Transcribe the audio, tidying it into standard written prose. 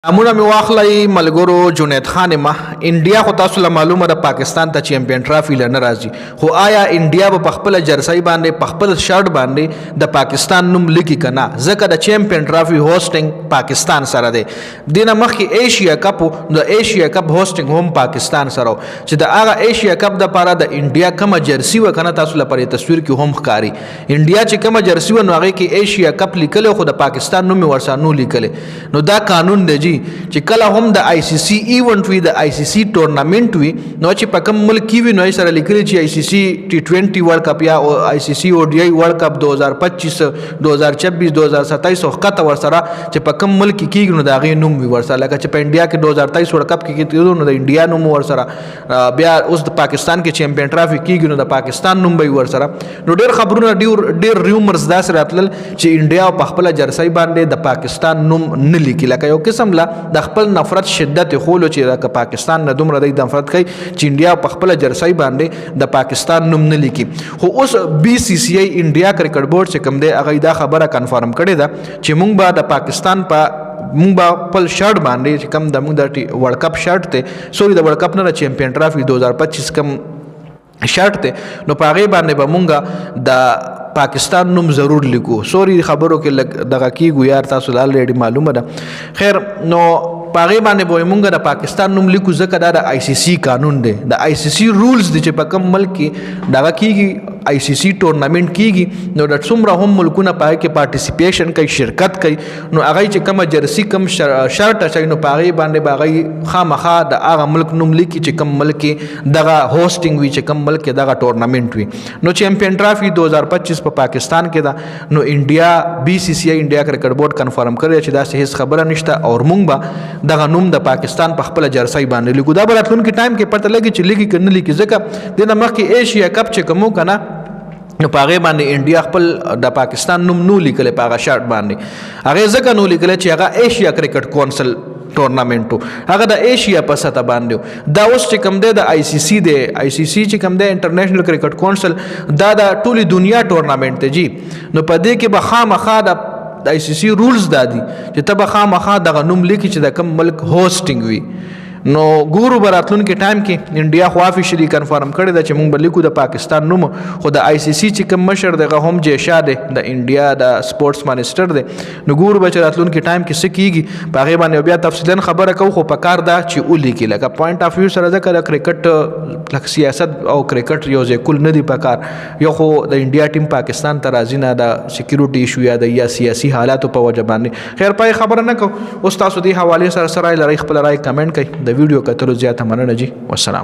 امونه می واخلای ملګرو جنید خان ما انډیا خو تاسو له معلومه ده پاکستان ته چیمپئن ټرافي لنه راځي خو آیا انډیا په خپل جرسي باندې په خپل شرط باندې د پاکستان نوم لیکي کنه ځکه د چیمپئن ټرافي هوسټینګ پاکستان سره دی دینه مخکې ایشیا کپ د ایشیا کپ هوسټینګ هم پاکستان سره چې د هغه ایشیا کپ د لپاره د انډیا کوم جرسي وکنه تاسو لپاره تصویر کې هم ښکاری انډیا چې کوم جرسي و نو هغه کې ایشیا کپ لیکل خو د پاکستان نوم ورسانو لیکل نو دا قانون دی چې کله هم د آی سی سی ایونت وي د آی سی سی ټورنامنت وي نو چې په کوم ملک کې وي نو یې سره لیکلي چې آی سی سی ټي 20 ورلد کپ یا آی سی سی او ډی آی ورلد کپ 2025 2026 2027 او خطه ورسره چې په کوم ملک کې کېږي نو د هغې نوم وي ورسره لکه چې په انډیا کې 2023 ورلد کپ کې کېږي نو د انډیا نوم ورسره بیا اوس د پاکستان کې چیمپئن ټرافي کېږي نو د پاکستان نوم به ورسره نو ډېر خبرونه ډېر ریومرز داسې راتلل چې انډیا په خپله جرسۍ باندې د پاکستان نوم نه لیکي لکه یو قسم لا د خپل نفرت شدت خولو چې د پاکستان نه دومره د نفرت کوي چې انډیا په خپل جرسۍ باندې د پاکستان نوم نه لیکي خو اوس بي سی سی آی انډیا کرکټ بورډ چې کوم دی هغه دا خبره کنفرم کړې ده چې موږ به د پاکستان مونږ به خپل شرط باندې چې کوم د موږ د ورلد کپ شرط دی سوري د ورلد کپ نه د چیمپئن ټرافي 2025 کوم شرط دی نو په هغې باندې به مونږ د پاکستان نوم ضرور لیکو سوري خبرو کې دغه کېږو یار تاسو الریډي معلومه ده خیر نو په هغې باندې به مونږ د پاکستان نوم لیکو ځکه دا د آی سی سی قانون دی د آی سی سی رولز دی چې په کوم ملک کې دغه کېږي آی سی سی ټورنامنټ کېږي نو د څومره هم ملکونه په هغې کې پارټیسیپیشن کوي شرکت کوي نو هغوی چې کومه جرسي کوم شرط اچوي نو په هغې باندې به هغوی خامخا د هغه ملک نوم لیکي چې کوم ملک کې دغه هوسټینګ وي چې کوم ملک کې دغه ټورنامنټ وي نو چیمپئن ټرافي 2025 په پاکستان کې ده نو انډیا بي سی سی آی انډیا کرکټ بورډ کنفرم کړی چې داسې هیڅ خبره نشته او موږ به دغه نوم د پاکستان په خپل جرسۍ باندې لیکو دا به راتلونکي ټایم کې پته لګي چې لیکي که نه لیکي ځکه دې نه مخکې ایشیا کپ چې کوم کنه نو په هغې باندې انډیا خپل د پاکستان نوم نو لیکلی په هغه شرط باندې هغې ځکه نو لیکلی چې هغه ایشیا کرکټ کونسل ټورنامنټ هغه د ایشیا په سطح باندې دا اوس چې کوم دی د آی سی سی دی آی سی سی چې کوم دی انټرنیشنل کرکټ کونسل دا د ټولې دنیا ټورنامنټ دی جی نو په دې کې به خامخا د آی سی سی رولز دا دي چې ته به خامخا دغه نوم لیکي چې د کوم ملک هوسټینګ وي نو ګورو به راتلونکي ټایم کې انډیا خو افیشلی کنفرم کړی ده چې موږ به لیکو د پاکستان نوم خو د آی سی سی چې کوم مشر دی هغه هم جیشا دی د انډیا د سپورټس منسټر دی نو ګورو به چې راتلونکي ټایم کې څه کېږي په هغې باندې بیا تفصیلا خبره کوو خو په کار ده چې ولیکي لکه پوینټ آف ویو سره ځکه د کرکټ لکه سیاست او کرکټ یو ځای کول نه دی په کار یو خو د انډیا ټیم پاکستان ته راځي نه د سکیورټي ایشو یا د یا سیاسي حالاتو په وجه باندې خیر پای خبره نه کوو اوس تاسو دې حوالې سره رای لرئ خپل رای کمنټ کړئ د ویډیو کتلو زیاته مننه جی والسلام